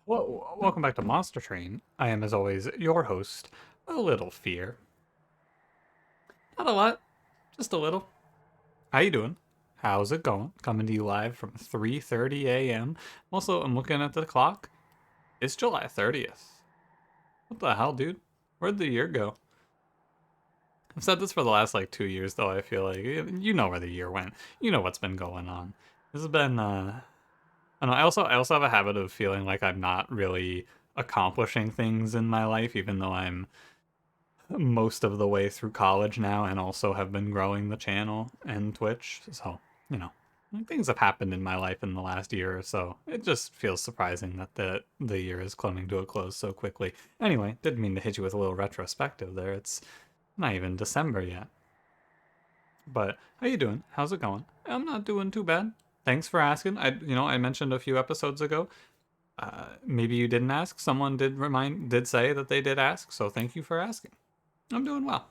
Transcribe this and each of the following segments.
Welcome back to Monster Train. I am, as always, your host, a little fear. Not a lot, just a little. How you doing? How's it going? Coming to you live from 3:30 a.m. Also, I'm looking at the clock. It's July 30th. What the hell, dude? Where'd the year go? I've said this for the last, 2 years, though, I feel like. You know where the year went. You know what's been going on. This has been, I don't know, I also have a habit of feeling like I'm not really accomplishing things in my life, even though I'm most of the way through college now and also have been growing the channel and Twitch. So, you know, things have happened in my life in the last year or so. It just feels surprising that the year is coming to a close so quickly. Anyway, didn't mean to hit you with a little retrospective there. It's not even December yet. But how you doing? How's it going? I'm not doing too bad. Thanks for asking. I mentioned a few episodes ago. Maybe you didn't ask. Someone did say that they did ask. So thank you for asking. I'm doing well.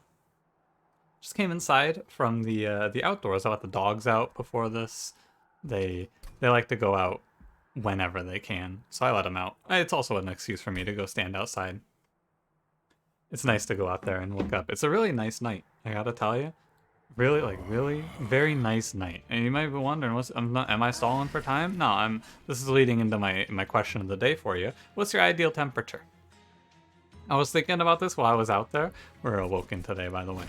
Just came inside from the outdoors. I let the dogs out before this. They like to go out whenever they can, so I let them out. It's also an excuse for me to go stand outside. It's nice to go out there and look up. It's a really nice night, I gotta tell you. Really, very nice night. And you might be wondering, am I stalling for time? No, this is leading into my question of the day for you. What's your ideal temperature? I was thinking about this while I was out there. We're awoken today, by the way.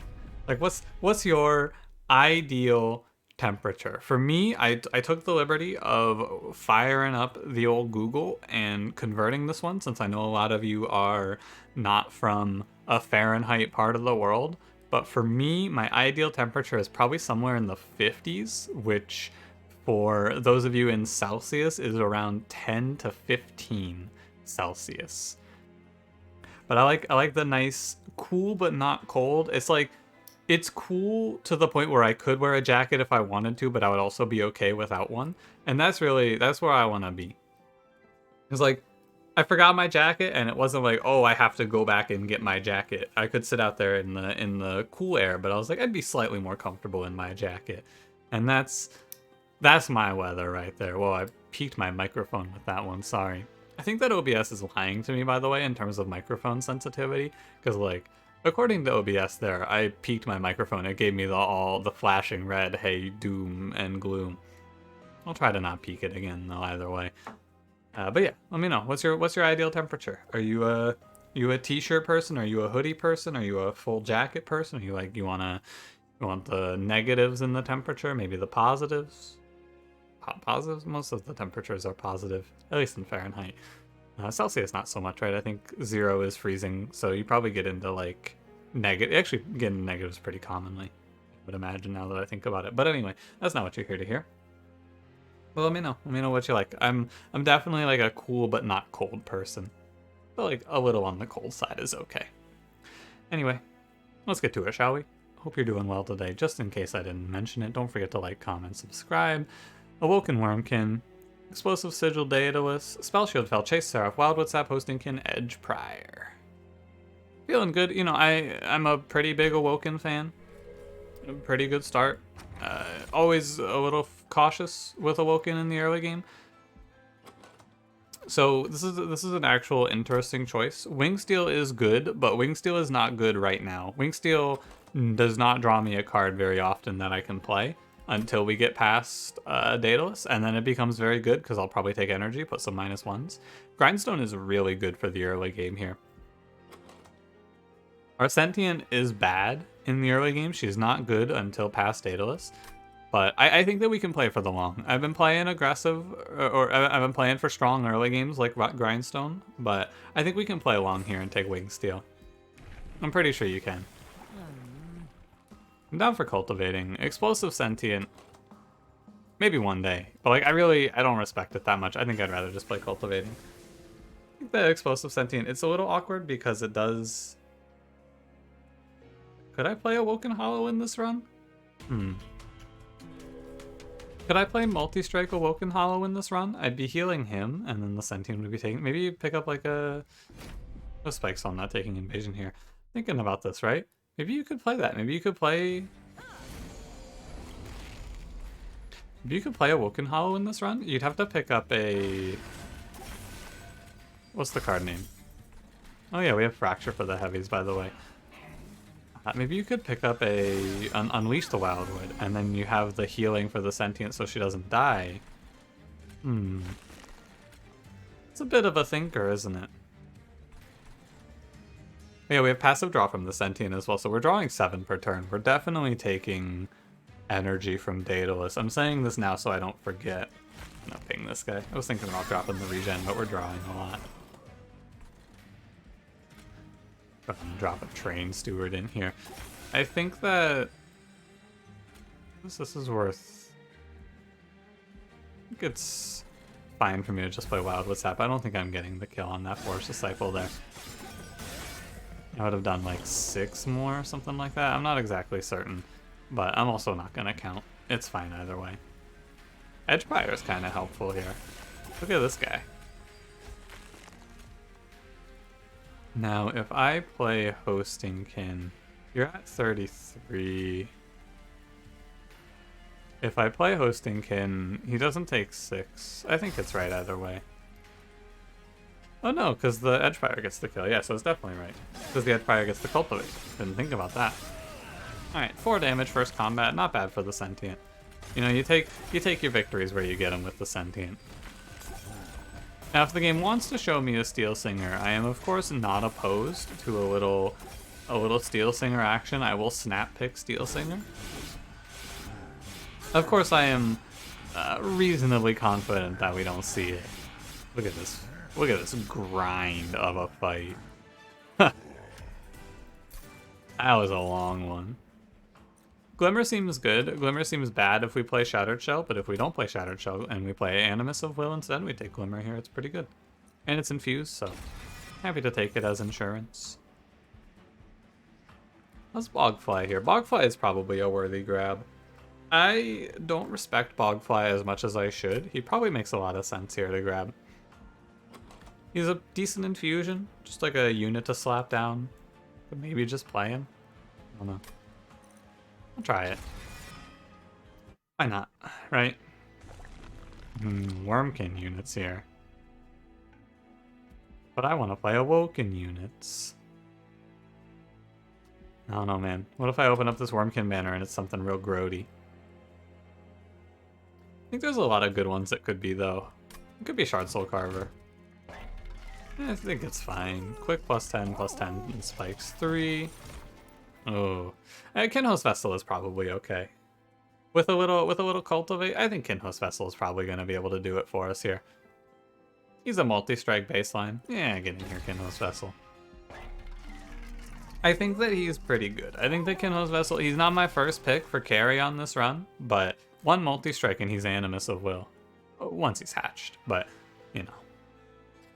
Like, what's your ideal temperature? For me, I took the liberty of firing up the old Google and converting this one, since I know a lot of you are not from a Fahrenheit part of the world. But for me, my ideal temperature is probably somewhere in the 50s, which for those of you in Celsius is around 10 to 15 Celsius. But I like the nice cool but not cold. It's cool to the point where I could wear a jacket if I wanted to, but I would also be okay without one. And that's where I want to be. It's like I forgot my jacket, and it wasn't like, oh, I have to go back and get my jacket. I could sit out there in the cool air, but I was like, I'd be slightly more comfortable in my jacket. And that's my weather right there. Well, I peaked my microphone with that one, sorry. I think that OBS is lying to me, by the way, in terms of microphone sensitivity, because, according to OBS there, I peaked my microphone. It gave me the flashing red, hey, doom and gloom. I'll try to not peak it again, though, either way. But yeah, let me know. What's your ideal temperature? Are you a t-shirt person? Are you a hoodie person? Are you a full jacket person? Are you want the negatives in the temperature? Maybe the positives? Positives? Most of the temperatures are positive, at least in Fahrenheit. Celsius, not so much, right? I think 0 is freezing, so you probably get into negative. Actually, get into negatives pretty commonly, I would imagine, now that I think about it. But anyway, that's not what you're here to hear. Well, let me know. Let me know what you like. I'm definitely a cool but not cold person. But a little on the cold side is okay. Anyway, let's get to it, shall we? Hope you're doing well today. Just in case I didn't mention it, don't forget to like, comment, subscribe. Awoken Wurmkin, Explosive Sigil Daedalus, Spellshield Fell, Chase Seraph, Wildwood Sap, Hostingkin, Edge Prior. Feeling good. You know, I'm a pretty big Awoken fan. A pretty good start. Always a little cautious with Awoken in the early game. So this is an actual interesting choice. Wingsteel is good, but Wingsteel is not good right now. Wingsteel does not draw me a card very often that I can play until we get past Daedalus, and then it becomes very good because I'll probably take energy, put some -1s. Grindstone is really good for the early game here. Our Sentient is bad in the early game. She's not good until past Daedalus. But I think that we can play for the long. I've been playing aggressive, or I've been playing for strong early games like Grindstone, but I think we can play long here and take Wingsteel. I'm pretty sure you can. I'm down for cultivating. Explosive Sentient, maybe one day. But I don't respect it that much. I think I'd rather just play cultivating. I think the Explosive Sentient, it's a little awkward because it does... Could I play Awoken Hollow in this run? Could I play Multi-Strike Awoken Hollow in this run? I'd be healing him, and then the Sentient would be taking... Maybe you pick up a... No spikes, so I'm not taking invasion here. Thinking about this, right? Maybe you could play that. Maybe you could play Awoken Hollow in this run. You'd have to pick up a... What's the card name? Oh yeah, we have Fracture for the heavies, by the way. Maybe you could pick up a Unleash the Wildwood, and then you have the healing for the sentient so she doesn't die. It's a bit of a thinker, isn't it? Yeah, we have passive draw from the sentient as well, so we're drawing 7 per turn. We're definitely taking energy from Daedalus. I'm saying this now so I don't forget. I'm gonna ping this guy. I was thinking about dropping the regen, but we're drawing a lot. Drop a train steward in here. I think that this is worth. I think it's fine for me to just play Wildwood Sap. I don't think I'm getting the kill on that Force Disciple there. I would have done like 6 more or something like that. I'm not exactly certain, but I'm also not gonna count. It's fine either way. Edgefire is kind of helpful here. Look at this guy. Now, if I play Hosting Kin, you're at 33. If I play Hosting Kin, he doesn't take 6. I think it's right either way. Oh no, because the Edgefire gets the kill. Yeah, so it's definitely right. Because the Edgefire gets the Cultivate. Didn't think about that. Alright, 4 damage first combat. Not bad for the Sentient. You know, you take your victories where you get them with the Sentient. Now, if the game wants to show me a Steel Singer, I am of course not opposed to a little Steel Singer action. I will snap pick Steel Singer. Of course, I am reasonably confident that we don't see it. Look at this. Look at this grind of a fight. That was a long one. Glimmer seems good. Glimmer seems bad if we play Shattered Shell, but if we don't play Shattered Shell and we play Animus of Will instead, we take Glimmer here. It's pretty good. And it's infused, so happy to take it as insurance. How's Bogfly here? Bogfly is probably a worthy grab. I don't respect Bogfly as much as I should. He probably makes a lot of sense here to grab. He's a decent infusion, just like a unit to slap down. But maybe just play him. I don't know. I'll try it. Why not, right? Wurmkin units here. But I want to play Awoken units. I don't know, man. What if I open up this Wurmkin banner and it's something real grody? I think there's a lot of good ones that could be, though. It could be Shard Soul Carver. I think it's fine. Quick +10, +10, and spikes 3. Oh, Kinhost Vessel is probably okay. With a little cultivate, I think Kinhost Vessel is probably going to be able to do it for us here. He's a multi-strike baseline. Yeah, get in here, Kinhost Vessel. I think that he's pretty good. I think that Kinhost Vessel, he's not my first pick for carry on this run, but 1 multi-strike and he's Animus of Will. Once he's hatched, but, you know.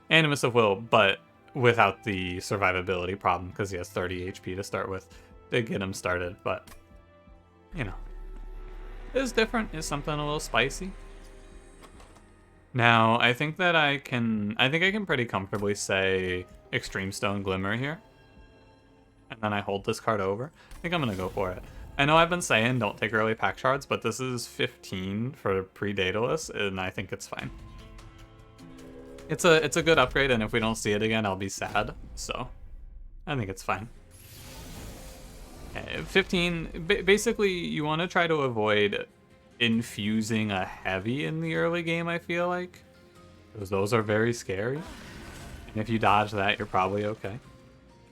Animus of Will, but without the survivability problem, because he has 30 HP to start with to get him started, but, you know. It's different. It's something a little spicy. Now, I think I can pretty comfortably say Extreme Stone Glimmer here. And then I hold this card over. I think I'm going to go for it. I know I've been saying don't take early pack shards, but this is 15 for pre-Daedalus, and I think it's fine. It's a good upgrade, and if we don't see it again, I'll be sad. So, I think it's fine. 15, basically, you want to try to avoid infusing a heavy in the early game, I feel like. Because those are very scary. And if you dodge that, you're probably okay.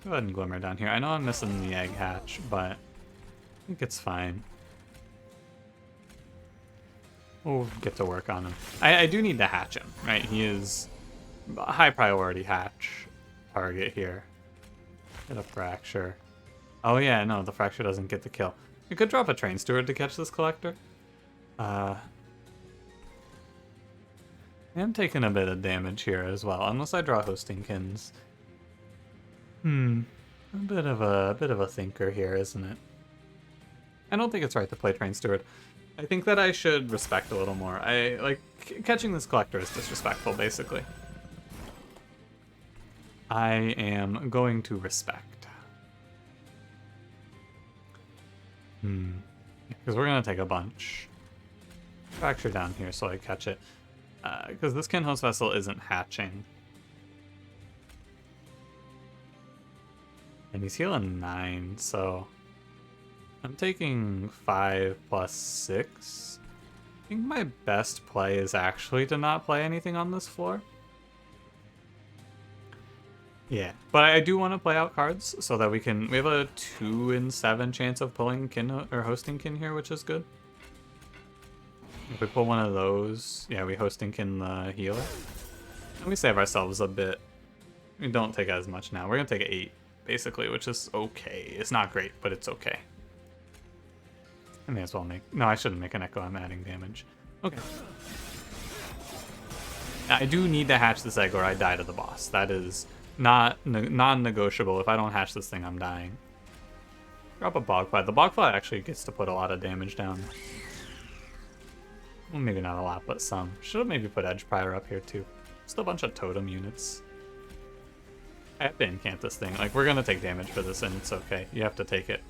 Go ahead and Glimmer down here. I know I'm missing the egg hatch, but I think it's fine. We'll get to work on him. I do need to hatch him, right? He is a high priority hatch target here. Get a Fracture. Oh yeah, no, the Fracture doesn't get the kill. You could drop a Train Steward to catch this Collector. I am taking a bit of damage here as well, unless I draw Hosting Kins. A bit of a thinker here, isn't it? I don't think it's right to play Train Steward. I think that I should respect a little more. Catching this Collector is disrespectful, basically. I am going to respect. Because we're going to take a bunch. Fracture down here so I catch it. Because this Kinhost Vessel isn't hatching. And he's healing 9, so I'm taking 5 plus 6. I think my best play is actually to not play anything on this floor. Yeah, but I do want to play out cards so that we have a 2 in 7 chance of pulling kin or hosting kin here, which is good. If we pull one of those, yeah, we hosting kin the healer. And we save ourselves a bit. We don't take as much now. We're gonna take 8, basically, which is okay. It's not great, but it's okay. I may as well make... No, I shouldn't make an echo. I'm adding damage. Okay. I do need to hatch this egg or I die to the boss. That is non-negotiable. If I don't hatch this thing, I'm dying. Drop a bogfly. The bogfly actually gets to put a lot of damage down. Well, maybe not a lot, but some. Should have maybe put Edge Prior up here, too. Just a bunch of totem units. I have to incant this thing. Like, we're gonna take damage for this, and it's okay. You have to take it.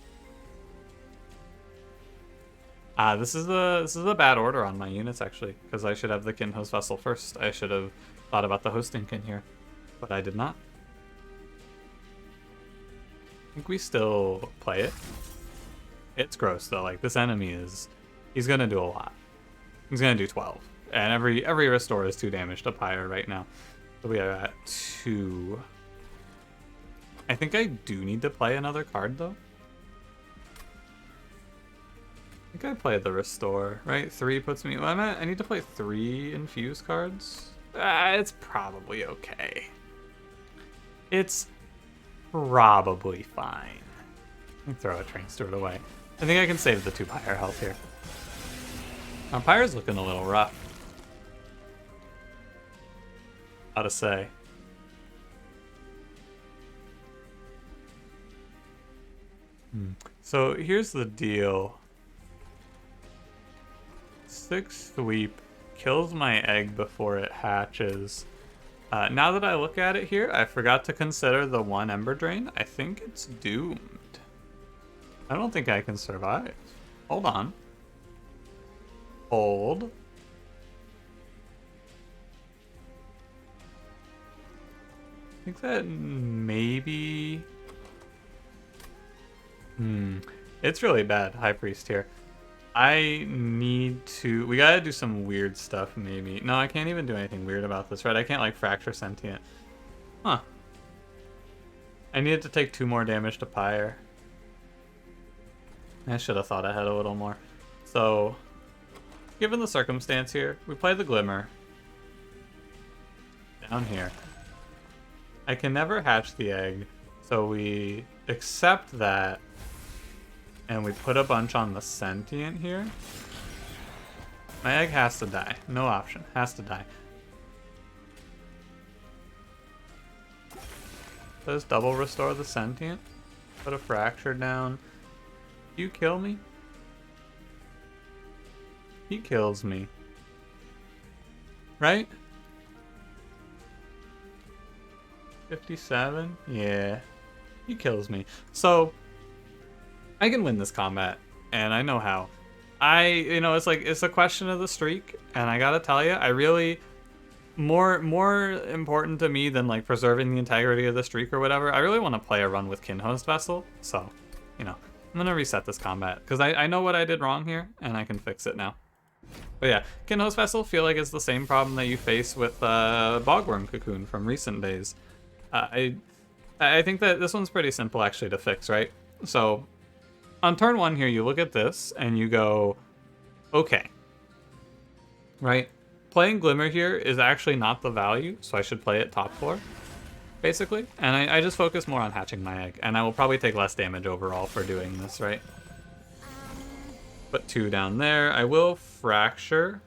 This is a bad order on my units, actually, because I should have the Kinhost Vessel first. I should have thought about the hosting kin here, but I did not. I think we still play it. It's gross, though. Like, this enemy is... He's gonna do a lot. He's gonna do 12. And every restore is 2 damage to Pyre right now. So we are at 2. I think I do need to play another card, though. I think I played the restore, right? 3 puts me... Well, I need to play 3 infuse cards? It's probably okay. It's probably fine. Let me throw a Train Steward away. I think I can save the 2 Pyre health here. Our Pyre's looking a little rough. How to say. So here's the deal. 6 sweep kills my egg before it hatches. Now that I look at it here, I forgot to consider the 1 Ember Drain. I think it's doomed. I don't think I can survive. Hold on. Hold. I think that maybe... It's really bad, High Priest here. I need to... We gotta do some weird stuff, maybe. No, I can't even do anything weird about this, right? I can't, like, fracture Sentient. Huh. I needed to take 2 more damage to Pyre. I should have thought ahead a little more. So, given the circumstance here, we play the Glimmer. Down here. I can never hatch the egg, so we accept that. And we put a bunch on the Sentient here. My egg has to die. No option. Has to die. Does double restore the Sentient? Put a fracture down. You kill me? He kills me. Right? 57? Yeah. He kills me. So... I can win this combat, and I know how. It's a question of the streak, and I gotta tell you, I really, more important to me than, like, preserving the integrity of the streak or whatever, I really want to play a run with Kinhost Vessel, so, I'm gonna reset this combat, because I know what I did wrong here, and I can fix it now. But yeah, Kinhost Vessel feel like it's the same problem that you face with Bogworm Cocoon from recent days. I think that this one's pretty simple, actually, to fix, right? So... On turn 1 here, you look at this, and you go, okay. Right? Playing Glimmer here is actually not the value, so I should play it top floor, basically. And I just focus more on hatching my egg, and I will probably take less damage overall for doing this, right? Put 2 down there. I will fracture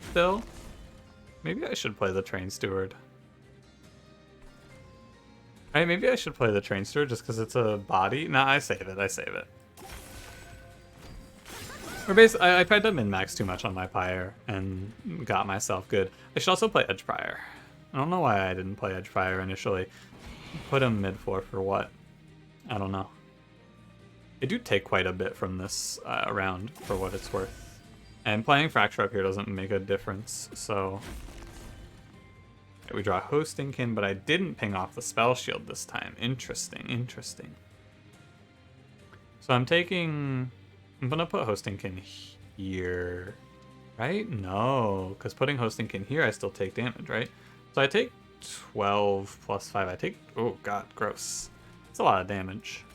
still. Maybe I should play the Train Steward. Right, maybe I should play the Train Steward just because it's a body. Nah, I save it. I save it. Or basically, I tried to min-max too much on my Pyre and got myself good. I should also play Edge Prior. I don't know why I didn't play Edge Prior initially. Put him mid-4 for what? I don't know. I do take quite a bit from this round for what it's worth. And playing Fracture up here doesn't make a difference, so... Okay, we draw Hosting Kin, but I didn't ping off the Spell Shield this time. Interesting, interesting. So I'm gonna put Hostingkin here, right? No, because putting Hostingkin here, I still take damage, right? So I take 12 plus 5. I take, oh god, gross. It's a lot of damage.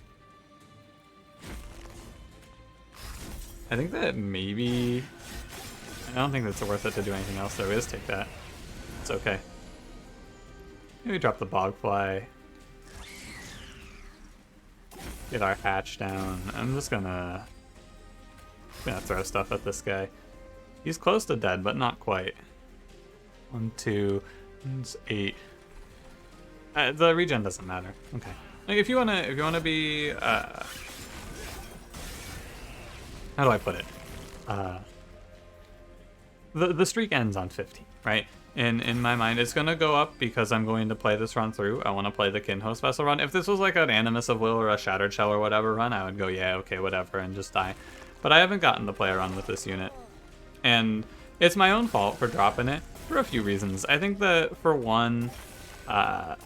I think that maybe, I don't think that's worth it to do anything else though. We just take that. It's okay. Maybe drop the Bogfly. Get our hatch down. I'm just gonna throw stuff at this guy. He's close to dead, but not quite. 1, 2, it's 8. The regen doesn't matter. Okay. Like if you wanna be how do I put it? The streak ends on 15, right? In my mind, it's gonna go up because I'm going to play this run through. I want to play the Kinhost Vessel run. If this was like an Animus of Will or a Shattered Shell or whatever run, I would go, yeah, okay, whatever, and just die. But I haven't gotten to play a run with this unit. And it's my own fault for dropping it for a few reasons. I think that, for one, I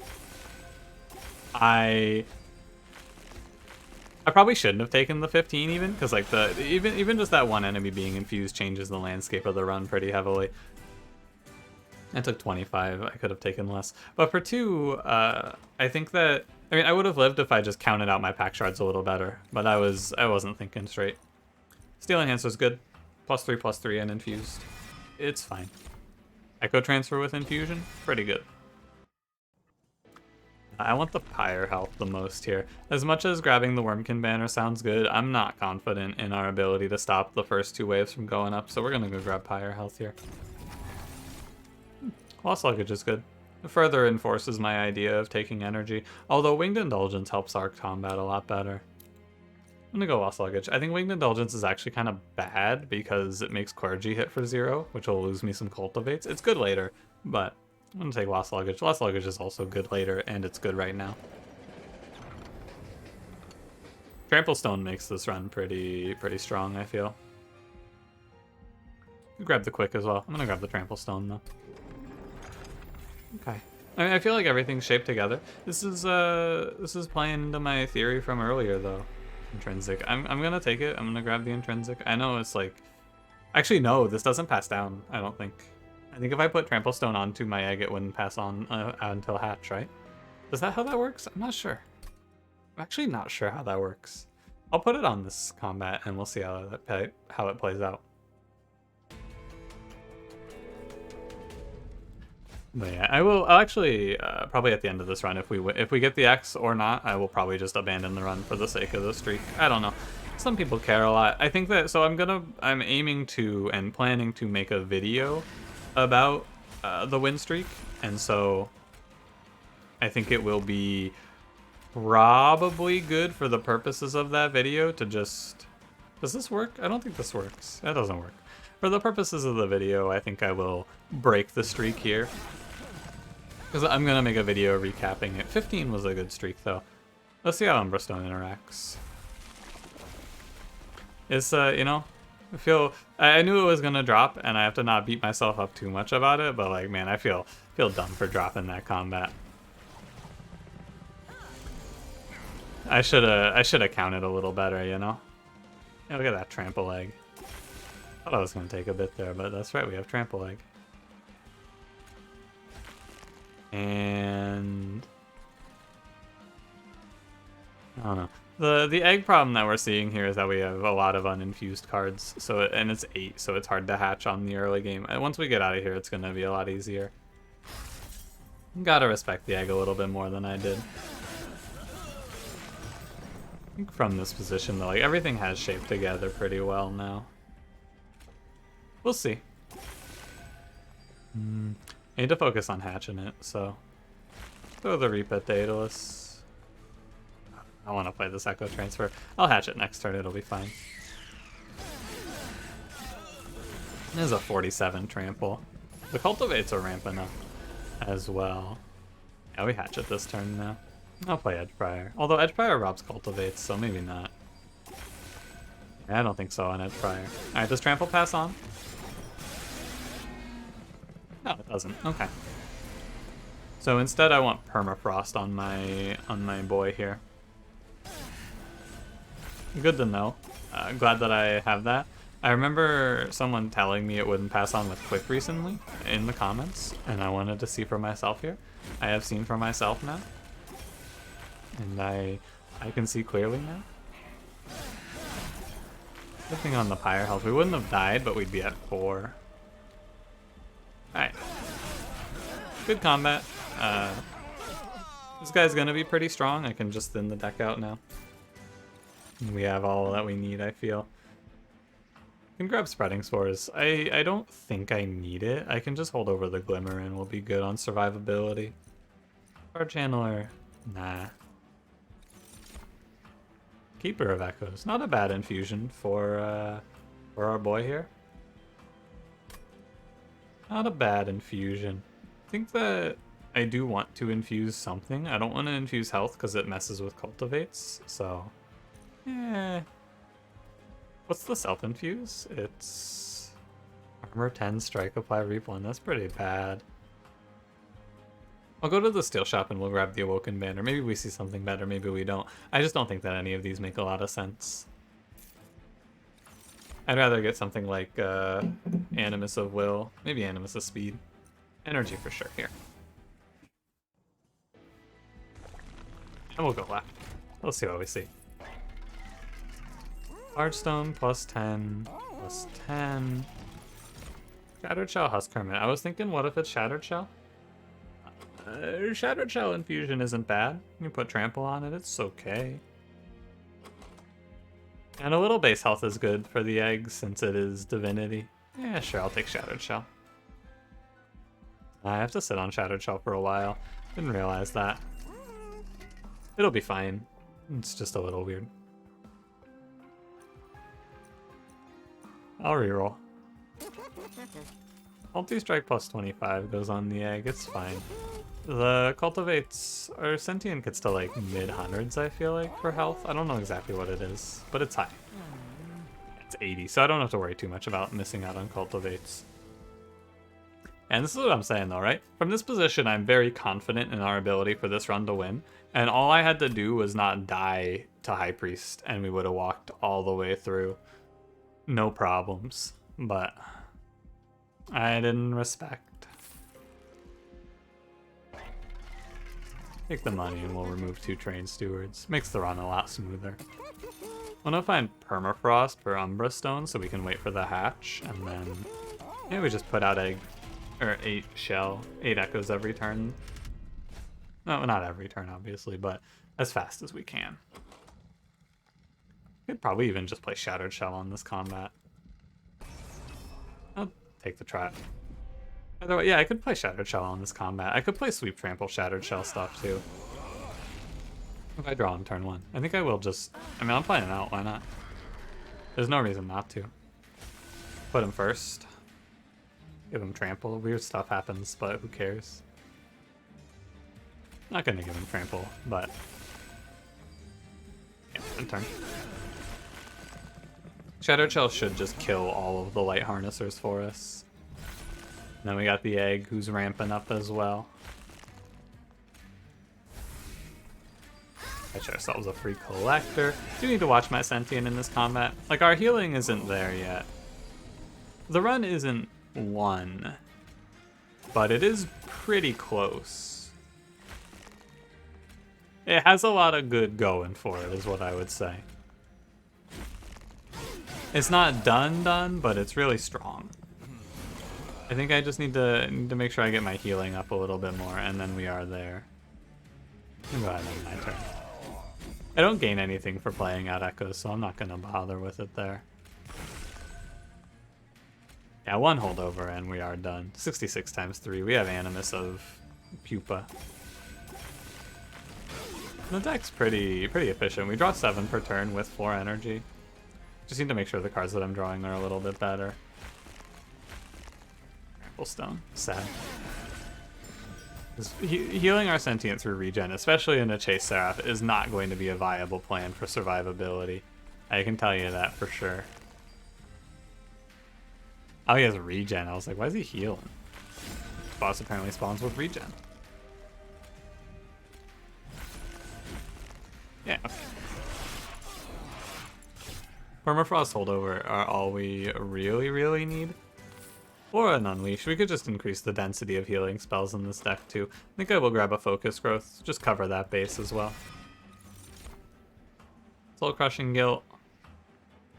probably shouldn't have taken the 15 even, because like even just that one enemy being infused changes the landscape of the run pretty heavily. I took 25. I could have taken less. But for 2, I think that, I mean, I would have lived if I just counted out my pack shards a little better, but I wasn't thinking straight. Steel Enhancer's good. +3/+3 and infused. It's fine. Echo Transfer with infusion, pretty good. I want the Pyre health the most here. As much as grabbing the Wurmkin banner sounds good, I'm not confident in our ability to stop the first 2 waves from going up, so we're gonna go grab Pyre health here. Lost Luggage is good. It further enforces my idea of taking energy, although Winged Indulgence helps our combat a lot better. I'm gonna go Lost Luggage. I think Winged Indulgence is actually kind of bad because it makes Clergy hit for 0, which will lose me some Cultivates. It's good later, but I'm gonna take Lost Luggage. Lost Luggage is also good later, and it's good right now. Trample Stone makes this run pretty strong, I feel. Grab the Quick as well. I'm gonna grab the Trample Stone though. Okay. I mean, I feel like everything's shaped together. This is playing into my theory from earlier though. Intrinsic. I'm gonna take it. I'm gonna grab the Intrinsic. I know it's like, actually no, this doesn't pass down. I don't think. I think if I put Trample Stone onto my egg, it wouldn't pass on until hatch, right? Is that how that works? I'm not sure. I'm actually not sure how that works. I'll put it on this combat and we'll see how it plays out. But yeah, I'll actually probably at the end of this run, if we get the X or not, I will probably just abandon the run for the sake of the streak. I don't know. Some people care a lot. I think that, so I'm aiming to and planning to make a video about the win streak, and so I think it will be probably good for the purposes of that video to just, does this work? I don't think this works. That doesn't work. For the purposes of the video, I think I will break the streak here, because I'm gonna make a video recapping it. 15 was a good streak though. Let's see how Umbrastone interacts. It's you know, I knew it was gonna drop, and I have to not beat myself up too much about it. But like, man, I feel dumb for dropping that combat. I should have counted a little better, you know. Yeah, look at that Trample Egg. Thought I was gonna take a bit there, but that's right. We have Trample Egg. And I don't know. The egg problem that we're seeing here is that we have a lot of uninfused cards, so and it's 8, so it's hard to hatch on the early game. And once we get out of here, it's gonna be a lot easier. Gotta respect the egg a little bit more than I did. I think from this position though, like everything has shaped together pretty well now. We'll see. I need to focus on hatching it, so throw the Reap at Daedalus. I want to play this Echo Transfer. I'll hatch it next turn, it'll be fine. There's a 47 trample. The Cultivates are ramping up as well. Yeah, we hatch it this turn now. I'll play Edgeprior. Although Edgeprior robs Cultivates, so maybe not. Yeah, I don't think so on Edgeprior. Alright, does Trample pass on? No, it doesn't. Okay. So instead I want Permafrost on my boy here. Good to know. Glad that I have that. I remember someone telling me it wouldn't pass on with quick recently in the comments, and I wanted to see for myself here. I have seen for myself now, and I can see clearly now. Looking on the pyre health, we wouldn't have died, but we'd be at 4. Alright. Good combat. This guy's gonna be pretty strong. I can just thin the deck out now. We have all that we need, I feel. Can grab Spreading Spores. I don't think I need it. I can just hold over the Glimmer and we'll be good on survivability. Our Channeler, nah. Keeper of Echoes, not a bad infusion for our boy here. Not a bad infusion. I think that I do want to infuse something. I don't want to infuse health because it messes with cultivates, so... What's the self-infuse? It's... Armor 10, Strike, Apply, Reap 1. That's pretty bad. I'll go to the steel shop and we'll grab the Awoken banner. Maybe we see something better, maybe we don't. I just don't think that any of these make a lot of sense. I'd rather get something like Animus of Will. Maybe Animus of Speed. Energy for sure, here. And we'll go left. We'll see what we see. Large Stone plus 10, plus 10. Shattered Shell, Husk Hermit. I was thinking, what if it's Shattered Shell? Shattered Shell infusion isn't bad. You put Trample on it, it's okay. And a little base health is good for the egg since it is Divinity. Yeah, sure, I'll take Shattered Shell. I have to sit on Shattered Shell for a while. Didn't realize that. It'll be fine. It's just a little weird. I'll reroll. Multi-strike plus 25 goes on the egg, it's fine. The cultivates are sentient gets to like mid-hundreds, I feel like, for health. I don't know exactly what it is, but it's high. It's 80, so I don't have to worry too much about missing out on cultivates. And this is what I'm saying though, right? From this position, I'm very confident in our ability for this run to win. And all I had to do was not die to High Priest, and we would have walked all the way through. No problems. But I didn't respect. Take the money and we'll remove 2 Train Stewards. Makes the run a lot smoother. I want to find Permafrost for Umbra Stone so we can wait for the hatch, and then maybe we just put out 8 echoes every turn. No, not every turn, obviously, but as fast as we can. Could probably even just play Shattered Shell on this combat. I'll take the try. Either way, yeah, I could play Shattered Shell on this combat. I could play Sweep Trample Shattered Shell stuff too. If I draw on turn 1. I think I will just... I mean, I'm playing it out, why not? There's no reason not to. Put him first. Give him Trample. Weird stuff happens, but who cares? Not gonna give him Trample, but... yeah, end turn. Shattered Shell should just kill all of the Light Harnessers for us. And then we got the egg who's ramping up as well. Catch ourselves a free collector. Do need to watch my sentient in this combat. Like, our healing isn't there yet. The run isn't won, but it is pretty close. It has a lot of good going for it, is what I would say. It's not done, but it's really strong. I think I just need to make sure I get my healing up a little bit more, and then we are there. Go ahead and my turn. I don't gain anything for playing out echoes, so I'm not going to bother with it there. Yeah, 1 holdover and we are done. 66 times 3. We have Animus of Pupa. The deck's pretty efficient. We draw 7 per turn with 4 energy. Just need to make sure the cards that I'm drawing are a little bit better. Trample Stone. Sad. Healing our sentient through regen, especially in a Chase Seraph, is not going to be a viable plan for survivability. I can tell you that for sure. Oh, he has regen. I was like, why is he healing? Boss apparently spawns with regen. Yeah. Permafrost holdover are all we really need. Or an unleash. We could just increase the density of healing spells in this deck too. I think I will grab a focus growth, just cover that base as well. Soul Crushing Guilt.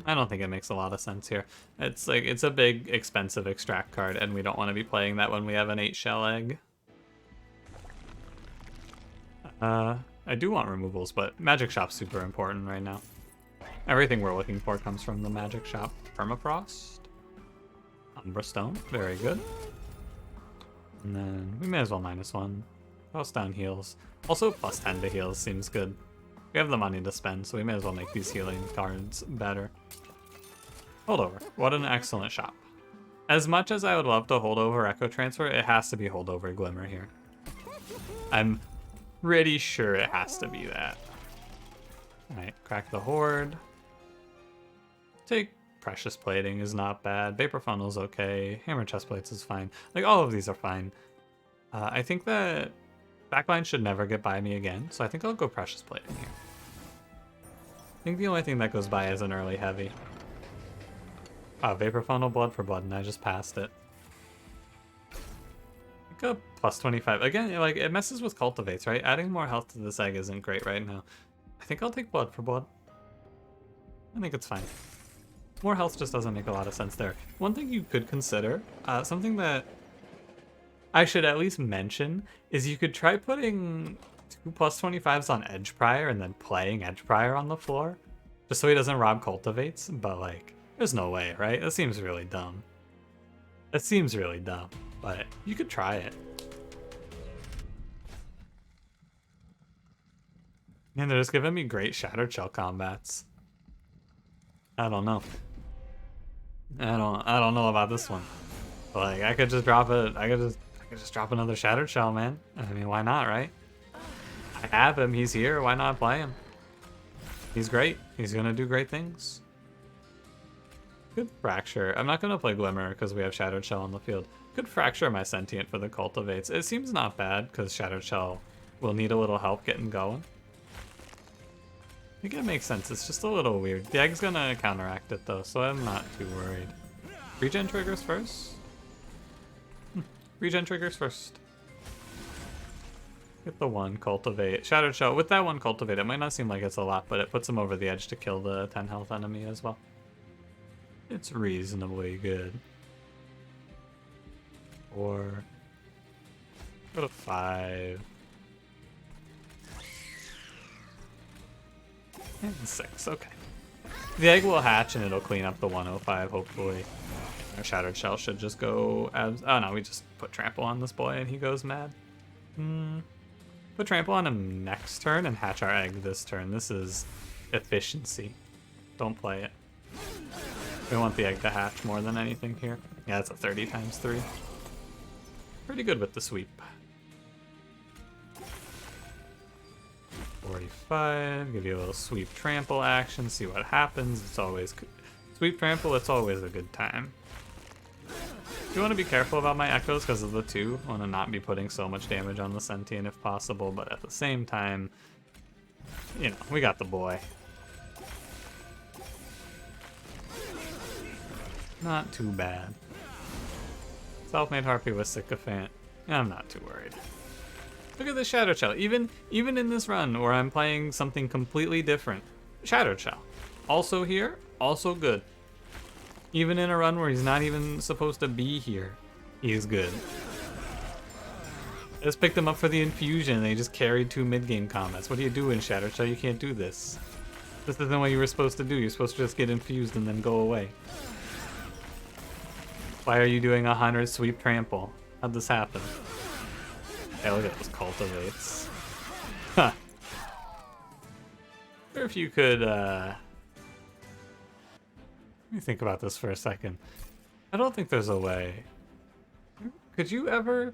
I don't think it makes a lot of sense here. It's like, it's a big, expensive extract card, and we don't want to be playing that when we have an 8-shell egg. I do want removals, but Magic Shop's super important right now. Everything we're looking for comes from the Magic Shop. Permafrost. Umbra Stone, very good. And then we may as well -1. Toss down heals. Also +10 to heals seems good. We have the money to spend, so we may as well make these healing cards better. Holdover. What an excellent shop. As much as I would love to hold over Echo Transfer, it has to be holdover Glimmer here. I'm pretty sure it has to be that. Alright, crack the Horde. Take Precious Plating is not bad. Vapor Funnel's okay. Hammer Chestplates is fine. Like, all of these are fine. I think that backline should never get by me again, so I think I'll go Precious Plating here. I think the only thing that goes by is an early heavy. Oh, Vapor Funnel, Blood for Blood, and I just passed it. I think a +25. Again, like, it messes with Cultivates, right? Adding more health to this egg isn't great right now. I think I'll take Blood for Blood. I think it's fine. More health just doesn't make a lot of sense there. One thing you could consider, something that I should at least mention, is you could try putting 2 +25s on Edge Prior and then playing Edge Prior on the floor, just so he doesn't rob Cultivates, but like, there's no way, right? That seems really dumb. That seems really dumb, but you could try it. Man, they're just giving me great Shattered Shell combats. I don't know. I don't know about this one. But like, I could just drop it. I could just drop another Shattered Shell, man. I mean, why not, right? I have him. He's here. Why not play him? He's great. He's gonna do great things. Could Fracture. I'm not gonna play Glimmer because we have Shattered Shell on the field. Could Fracture my Sentient for the Cultivates. It seems not bad because Shattered Shell will need a little help getting going. I think it makes sense. It's just a little weird. The egg's gonna counteract it though, so I'm not too worried. Regen triggers first? Regen triggers first. Get the one Cultivate. Shattered Shell. With that one Cultivate, it might not seem like it's a lot, but it puts him over the edge to kill the 10 health enemy as well. It's reasonably good. 4. Go to 5. And 6, okay. The egg will hatch and it'll clean up the 105, hopefully. Our Shattered Shell should just go as... Oh no, we just put Trample on this boy and he goes mad. Put Trample on him next turn and hatch our egg this turn. This is efficiency. Don't play it. We want the egg to hatch more than anything here. Yeah, it's a 30 times 3. Pretty good with the sweep. 45, give you a little sweep trample action, see what happens. It's always good. Sweep trample, it's always a good time. You want to be careful about my echoes because of the 2. I want to not be putting so much damage on the Sentient if possible, but at the same time, you know, we got the boy. Not too bad. Self-made Harpy with Sycophant. Yeah, I'm not too worried. Look at the Shattered Shell. Even in this run where I'm playing something completely different. Shattered Shell. Also here, also good. Even in a run where he's not even supposed to be here, he's good. I just picked him up for the infusion and they just carried 2 mid-game combats. What are you doing, Shattered Shell? You can't do this. This isn't what you were supposed to do. You're supposed to just get infused and then go away. Why are you doing 100 sweep trample? How'd this happen? Hey, look at those Cultivates. Huh. I wonder if you could, let me think about this for a second. I don't think there's a way. Could you ever,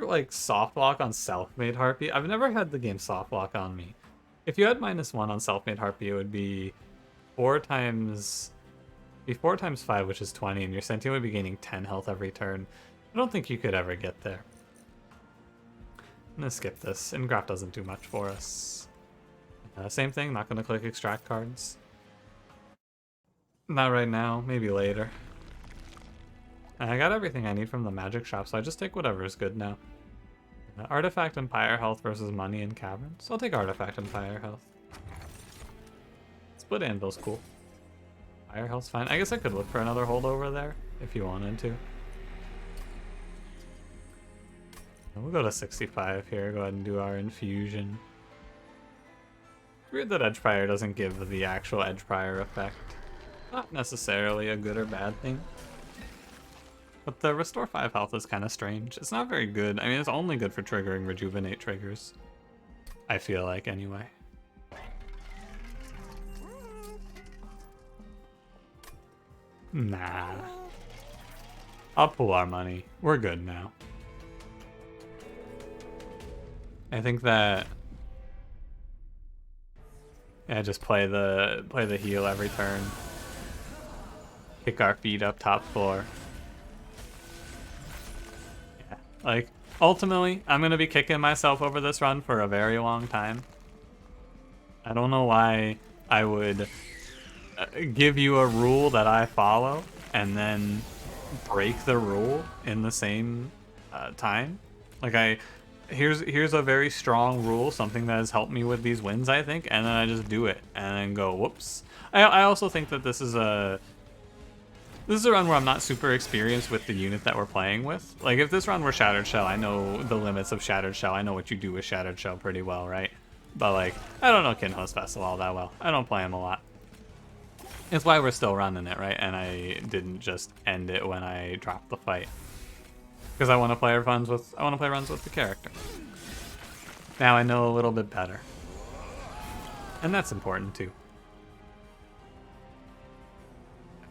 like, soft lock on Self-Made Harpy? I've never had the game soft lock on me. If you had -1 on Self-Made Harpy, it would be 4 times 5, which is 20, and your Sentient would be gaining 10 health every turn. I don't think you could ever get there. I'm gonna skip this. Ingraph doesn't do much for us. Same thing, not gonna click extract cards. Not right now, maybe later. And I got everything I need from the magic shop, so I just take whatever is good now. Artifact and Pyre health versus money and caverns. I'll take Artifact and Pyre health. Split Anvil's cool. Pyre health's fine. I guess I could look for another holdover there if you wanted to. We'll go to 65 here. Go ahead and do our infusion. Weird that Edgepire doesn't give the actual Edgepire effect. Not necessarily a good or bad thing. But the Restore 5 health is kind of strange. It's not very good. I mean, it's only good for triggering Rejuvenate triggers. I feel like, anyway. Nah. I'll pull our money. We're good now. I think that... yeah, just play the heal every turn. Kick our feet up top floor. Yeah, like, ultimately, I'm gonna be kicking myself over this run for a very long time. I don't know why I would give you a rule that I follow and then break the rule in the same time. Like, here's a very strong rule, something that has helped me with these wins, I think, and then I just do it and then go, whoops. I also think that this is a run where I'm not super experienced with the unit that we're playing with. Like, if this run were Shattered Shell, I know the limits of Shattered Shell. I know what you do with Shattered Shell pretty well, right? But, like, I don't know Kinhost Vessel all that well. I don't play him a lot. It's why we're still running it, right? And I didn't just end it when I dropped the fight. Because I want to play runs with the character. Now I know a little bit better. And that's important too.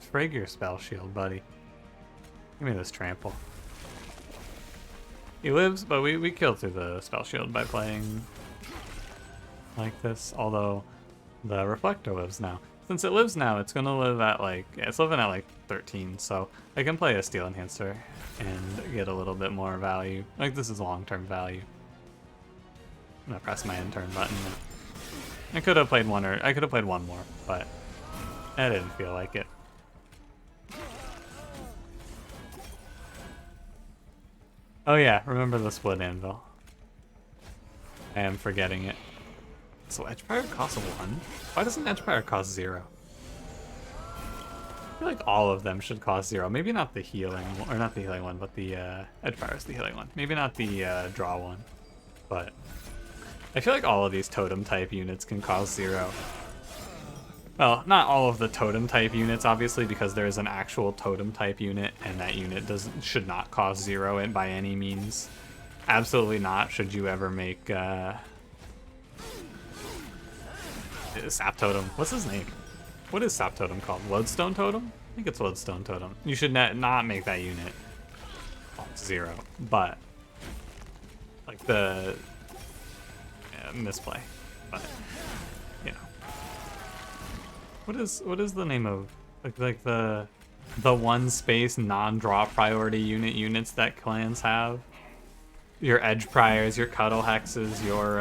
Frag your spell shield, buddy. Give me this trample. He lives, but we killed through the spell shield by playing like this. Although the reflector lives now. Since it lives now, it's gonna live at like, yeah, it's living at like 13, so I can play a Steel Enhancer and get a little bit more value. Like, this is long-term value. I'm gonna press my end turn button. I could have played one more, but I didn't feel like it. Oh yeah, remember the split anvil. I am forgetting it. So Edgepire costs 1? Why doesn't Edgepire cost 0? I feel like all of them should cost 0. Maybe not the healing, or not the healing one, but the Edgepire is the healing one. Maybe not the draw one, but I feel like all of these totem type units can cost 0. Well, not all of the totem type units, obviously, because there is an actual totem type unit, and that unit should not cost 0 by any means. Absolutely not. Should you ever make Sap Totem. What's his name? What is Sap Totem called? Lodestone Totem? I think it's Lodestone Totem. You should not make that unit 0, but like the misplay. But you know, what is the name of like the one space non-draw priority units that clans have? Your Edge Priors, your Cuddle Hexes, your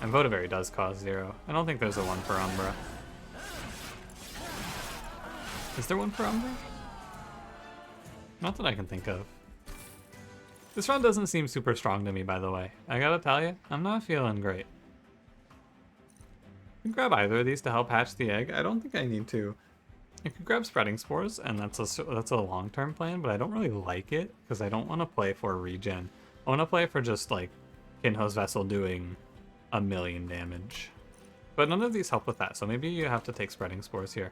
and Votivary does cost 0. I don't think there's a one for Umbra. Is there one for Umbra? Not that I can think of. This run doesn't seem super strong to me, by the way. I gotta tell you, I'm not feeling great. I can grab either of these to help hatch the egg. I don't think I need to. I could grab Spreading Spores, and that's a long-term plan, but I don't really like it, because I don't want to play for regen. I want to play for just, like, Kinhost Vessel doing 1,000,000 damage. But none of these help with that, so maybe you have to take Spreading Spores here.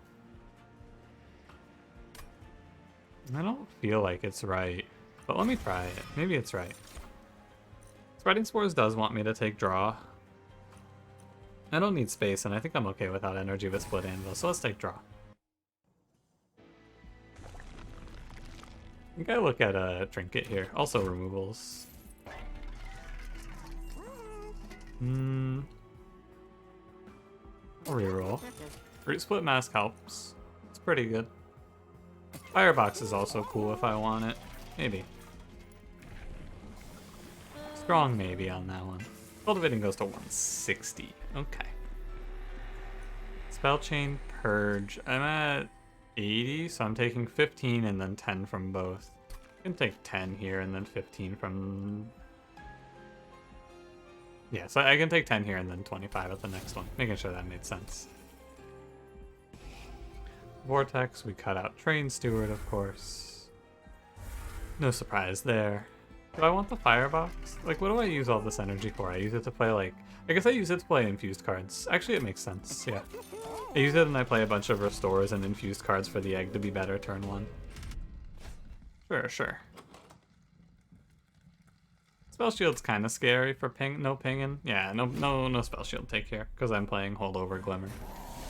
I don't feel like it's right, but let me try it. Maybe it's right. Spreading Spores does want me to take draw. I don't need space, and I think I'm okay without energy with Split Anvil, so let's take draw. I gotta look at a trinket here. Also removals. I'll reroll. Root Split Mask helps. It's pretty good. Firebox is also cool if I want it. Maybe. Strong maybe on that one. Cultivating goes to 160. Okay. Spell chain, purge. I'm at 80, so I'm taking 15 and then 10 from both. I can take 10 here and then 15 from... Yeah, so I can take 10 here and then 25 at the next one. Making sure that made sense. Vortex, we cut out Train Steward, of course. No surprise there. Do I want the firebox? Like, what do I use all this energy for? I use it to play, like... I guess I use it to play infused cards. Actually, it makes sense, yeah. I use it and I play a bunch of restores and infused cards for the egg to be better turn 1. Sure, sure. Spell shield's kind of scary for no pinging. Yeah, no spell shield take here, because I'm playing Holdover Glimmer.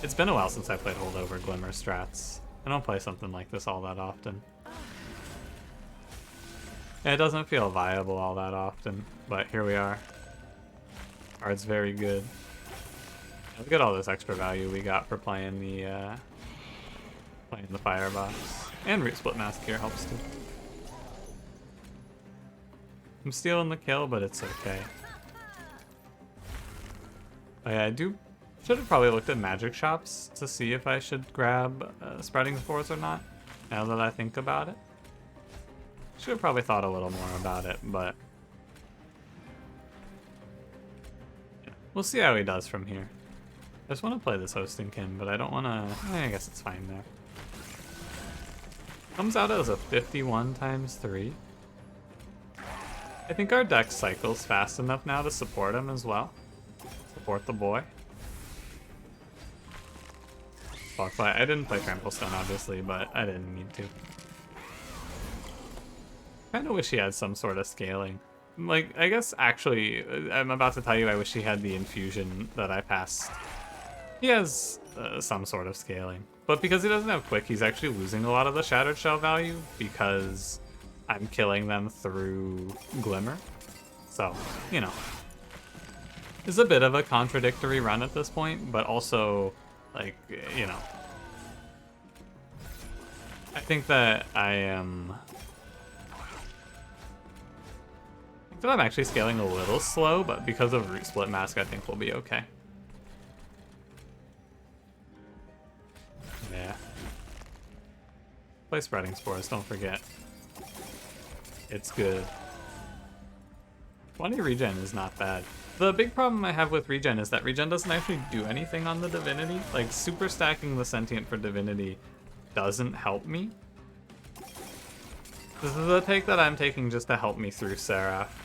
It's been a while since I played Holdover Glimmer strats. I don't play something like this all that often. Yeah, it doesn't feel viable all that often, but here we are. Card's very good. Look at all this extra value we got for playing the firebox. And Root Split Mask here helps too. I'm stealing the kill, but it's okay. Oh yeah, should have probably looked at magic shops to see if I should grab Spreading Spores or not, now that I think about it. Should have probably thought a little more about it, but... yeah, we'll see how he does from here. I just want to play this Hosting Kin, but I don't want to... I guess it's fine there. Comes out as a 51 times 3. I think our deck cycles fast enough now to support him as well. Support the boy. Fuck, I didn't play Trample Stone, obviously, but I didn't need to. Kinda wish he had some sort of scaling. Like, I guess, actually, I'm about to tell you I wish he had the infusion that I passed. He has some sort of scaling. But because he doesn't have quick, he's actually losing a lot of the Shattered Shell value because I'm killing them through Glimmer. So, you know. It's a bit of a contradictory run at this point, but also, like, you know. I think that I'm actually scaling a little slow, but because of Root Split Mask, I think we'll be okay. Yeah. Play Spreading Spores, don't forget. It's good. 20 regen is not bad. The big problem I have with regen is that regen doesn't actually do anything on the Divinity. Like, super stacking the Sentient for Divinity doesn't help me. This is a take that I'm taking just to help me through Seraph.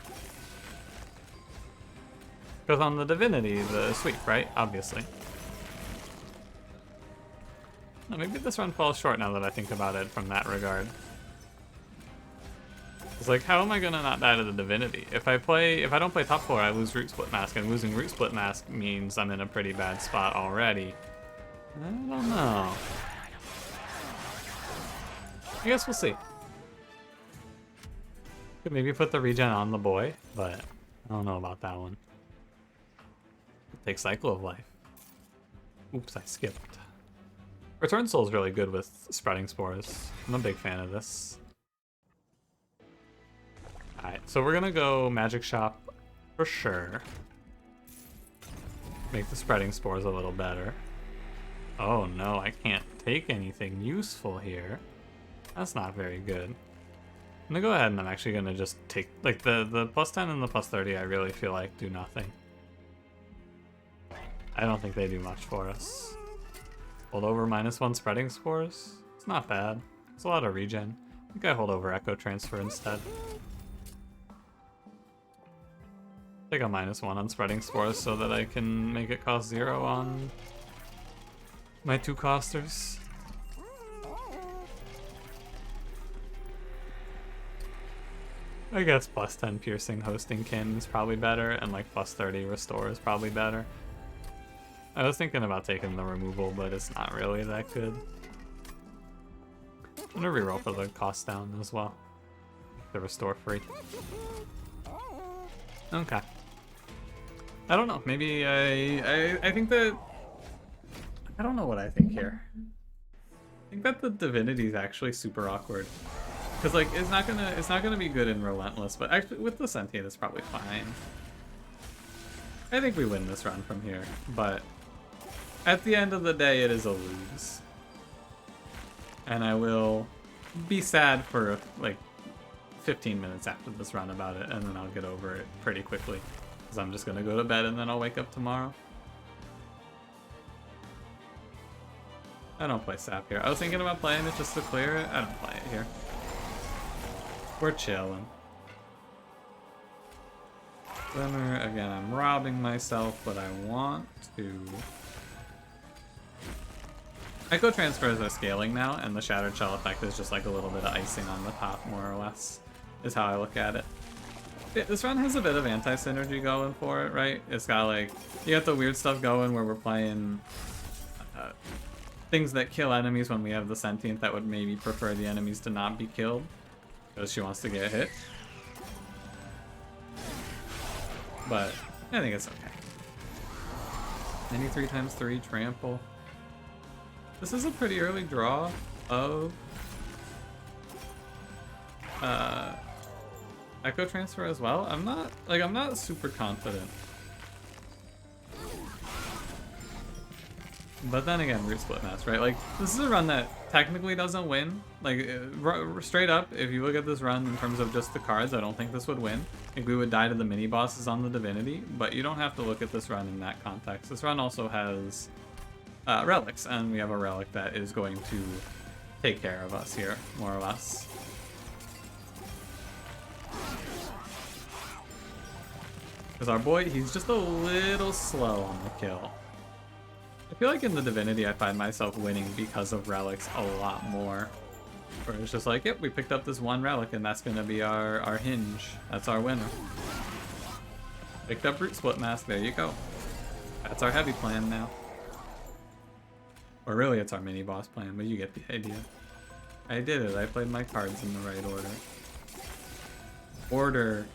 Because on the Divinity, the sweep, right? Obviously. Oh, maybe this run falls short now that I think about it from that regard. It's like, how am I gonna not die to the Divinity? If I don't play top 4, I lose Root Split Mask, and losing Root Split Mask means I'm in a pretty bad spot already. I don't know. I guess we'll see. Could maybe put the regen on the boy, but I don't know about that one. Take Cycle of Life. Oops, I skipped. Return Soul is really good with Spreading Spores. I'm a big fan of this. Alright, so we're gonna go Magic Shop for sure. Make the Spreading Spores a little better. Oh no, I can't take anything useful here. That's not very good. I'm gonna go ahead and I'm actually gonna just take, like, the plus 10 and the plus 30 I really feel like do nothing. I don't think they do much for us. Hold over -1 Spreading Spores. It's not bad. It's a lot of regen. I think I hold over Echo Transfer instead. Take a -1 on Spreading Spores so that I can make it cost 0 on my 2-costers. I guess plus 10 Piercing Hosting Kin is probably better, and like plus 30 Restore is probably better. I was thinking about taking the removal, but it's not really that good. I'm gonna reroll for the cost down as well. The Restore free. Okay. I don't know. Maybe I think that... I don't know what I think here. I think that the Divinity is actually super awkward. Because, like, it's not gonna be good in Relentless, but actually with the Sentient it's probably fine. I think we win this run from here, but at the end of the day, it is a lose. And I will be sad for like 15 minutes after this run about it, and then I'll get over it pretty quickly. Because I'm just going to go to bed and then I'll wake up tomorrow. I don't play Sap here. I was thinking about playing it just to clear it. I don't play it here. We're chilling. Glimmer, again, I'm robbing myself, but I want to... Echo transfers are scaling now, and the Shattered Shell effect is just like a little bit of icing on the top, more or less, is how I look at it. This run has a bit of anti-synergy going for it, right? It's got like, you got the weird stuff going where we're playing things that kill enemies when we have the sentient that would maybe prefer the enemies to not be killed because she wants to get hit. But I think it's okay. Any 3x3 trample. This is a pretty early draw of Echo Transfer as well. I'm not super confident. But then again, Root Split Mass, right? Like, this is a run that technically doesn't win. Like, straight up, if you look at this run in terms of just the cards, I don't think this would win. I think we would die to the mini-bosses on the Divinity, but you don't have to look at this run in that context. This run also has relics, and we have a relic that is going to take care of us here, more or less. Because our boy, he's just a little slow on the kill. I feel like in the Divinity, I find myself winning because of relics a lot more. Where it's just like, yep, we picked up this one relic, and that's going to be our hinge. That's our winner. Picked up Root Split Mask, there you go. That's our heavy plan now. Or really, it's our mini-boss plan, but you get the idea. I did it, I played my cards in the right order. Order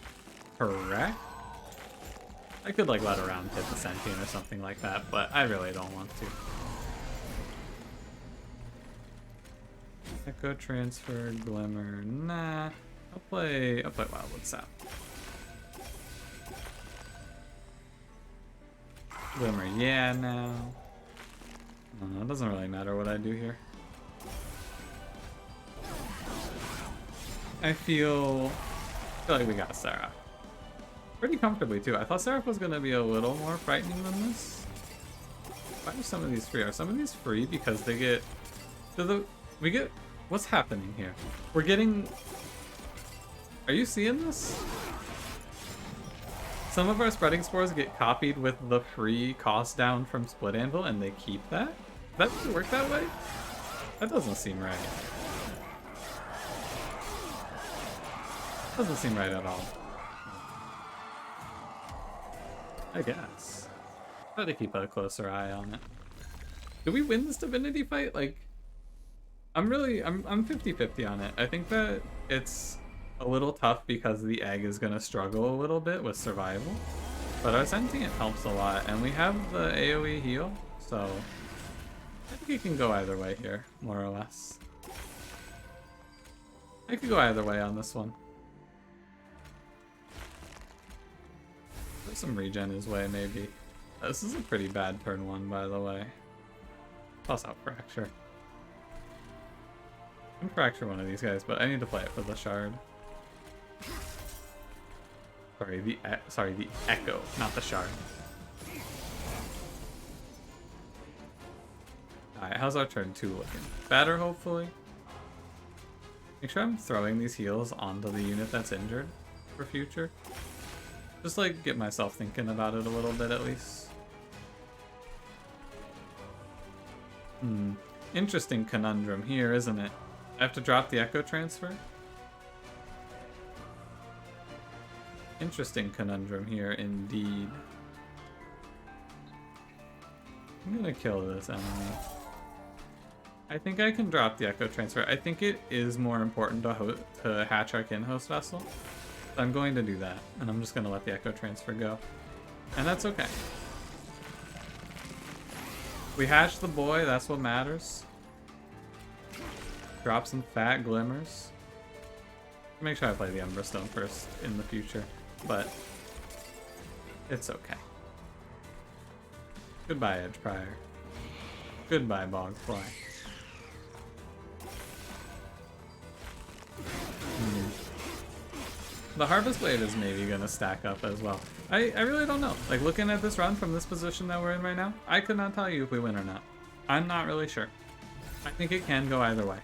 correct? I could like let a round hit the sentient or something like that, but I really don't want to. Echo Transfer, Glimmer, nah. I'll play Wildwood Sap. Glimmer, yeah, now. I don't know, it doesn't really matter what I do here. I feel like we got Seraph. Pretty comfortably too. I thought Seraph was gonna be a little more frightening than this. Why are some of these free? Are some of these free because they get... we get... What's happening here? We're getting... Are you seeing this? Some of our spreading spores get copied with the free cost down from Split Anvil and they keep that? That doesn't work that way? That doesn't seem right. Doesn't seem right at all. I guess. Try to keep a closer eye on it. Do we win this Divinity fight? Like, I'm 50-50 on it. I think that it's a little tough because the egg is gonna struggle a little bit with survival. But our sentient helps a lot, and we have the AoE heal, so I think it can go either way here, more or less. I could go either way on this one. There's some regen his way, maybe. This is a pretty bad turn one, by the way. Toss out Fracture. I can Fracture one of these guys, but I need to play it for the Shard. Sorry, the Echo, not the Shard. Alright, how's our turn 2 looking? Better, hopefully? Make sure I'm throwing these heals onto the unit that's injured for future. Just like get myself thinking about it a little bit at least. Interesting conundrum here, isn't it? I have to drop the Echo Transfer? Interesting conundrum here indeed. I'm gonna kill this enemy. I think I can drop the Echo Transfer. I think it is more important to hatch our Kinhost vessel. So I'm going to do that, and I'm just going to let the Echo Transfer go. And that's okay. We hatched the boy, that's what matters. Drop some fat glimmers. Make sure I play the Emberstone first in the future, but it's okay. Goodbye, Edge Prior. Goodbye, Bogfly. The Harvest Blade is maybe gonna stack up as well. I really don't know. Like, looking at this run from this position that we're in right now, I could not tell you if we win or not. I'm not really sure. I think it can go either way.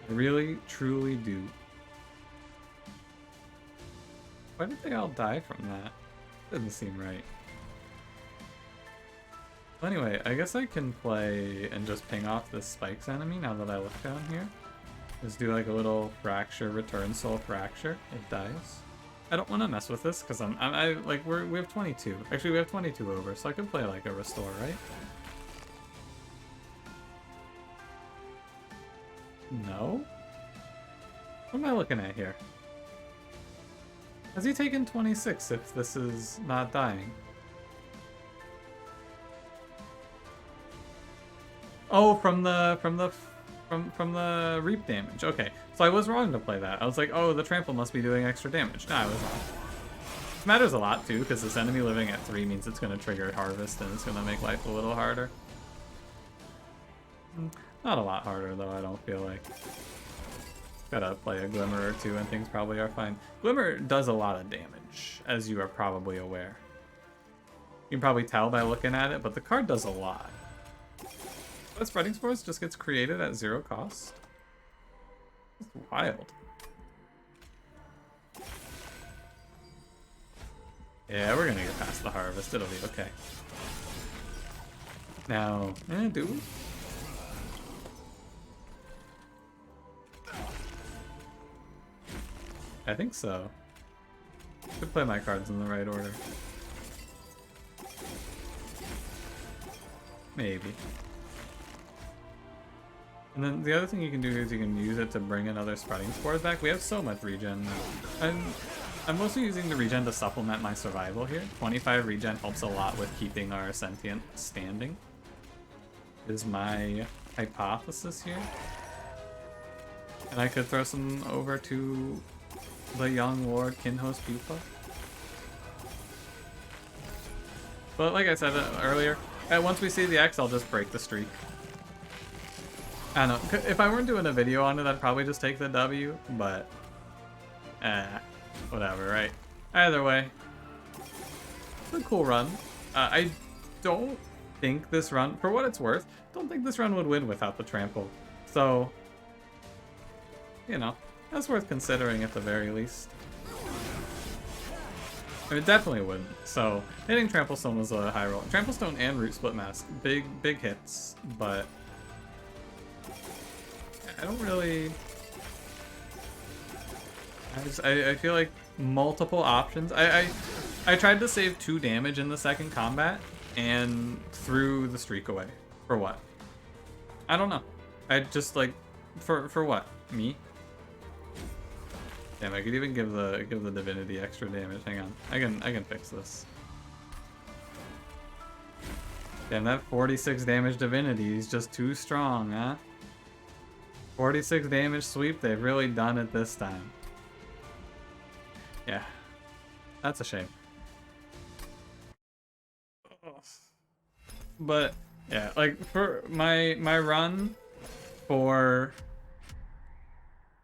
I really, truly do. Why did they all die from that? Doesn't seem right. Well, anyway, I guess I can play and just ping off this Spikes enemy now that I look down here. Just do like a little fracture, return soul fracture. It dies. I don't want to mess with this because we have 22. Actually, we have 22 over, so I could play like a restore, right? No? What am I looking at here? Has he taken 26 if this is not dying? Oh, from the reap damage. Okay, so I was wrong to play that. I was like, oh, the trample must be doing extra damage. No, I was wrong. This matters a lot too, because this enemy living at 3 means it's going to trigger harvest and it's going to make life a little harder. Not a lot harder though, I don't feel like. Gotta play a Glimmer or two and things probably are fine. Glimmer does a lot of damage, as you are probably aware. You can probably tell by looking at it, but the card does a lot. But Spreading Spores just gets created at 0 cost. It's wild. Yeah, we're gonna get past the harvest. It'll be okay. Now, do we? I think so. Should play my cards in the right order. Maybe. And then the other thing you can do is you can use it to bring another Spreading Spores back. We have so much regen now. I'm mostly using the regen to supplement my survival here. 25 regen helps a lot with keeping our sentient standing. Is my hypothesis here. And I could throw some over to the young Lord Kinhost Pupa. But like I said earlier, once we see the X, I'll just break the streak. I don't know. If I weren't doing a video on it, I'd probably just take the W, but whatever, right? Either way, it's a cool run. I don't think this run, for what it's worth, don't think this run would win without the trample. So, you know, that's worth considering at the very least. I mean, it definitely wouldn't. So, hitting Trample Stone was a high roll. Trample Stone and Root Split Mask, big hits, but I don't really... I feel like multiple options. I tried to save 2 damage in the second combat and threw the streak away. For what? I don't know. I just like for what? Me? Damn, I could even give the Divinity extra damage. Hang on. I can fix this. Damn, that 46 damage Divinity is just too strong, huh? 46 damage sweep, they've really done it this time. Yeah. That's a shame. But yeah, like for my run for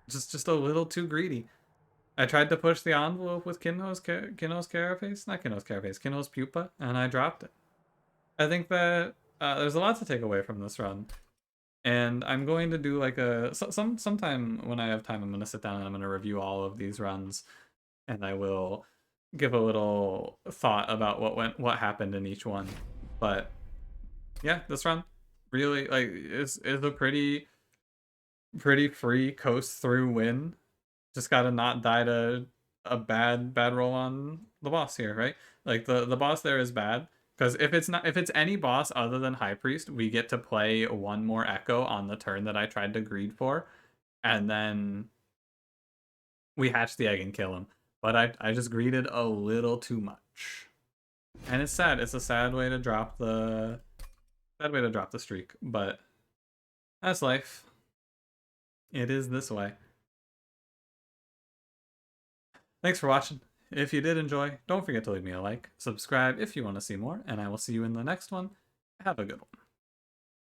just a little too greedy. I tried to push the envelope with Kinhost Carapace, not Kinhost Carapace, Kinhost Pupa, and I dropped it. I think that there's a lot to take away from this run. And I'm going to do like sometime when I have time, I'm going to sit down and I'm going to review all of these runs, and I will give a little thought about what happened in each one. But yeah, this run really is a pretty free coast through win. Just gotta not die to a bad roll on the boss here, right? Like the boss there is bad. Because if it's any boss other than High Priest, we get to play one more Echo on the turn that I tried to greed for, and then we hatch the egg and kill him. But I just greeded a little too much, and it's sad. It's a sad way to drop the streak, but that's life. It is this way. Thanks for watching. If you did enjoy, don't forget to leave me a like, subscribe if you want to see more, and I will see you in the next one. Have a good one.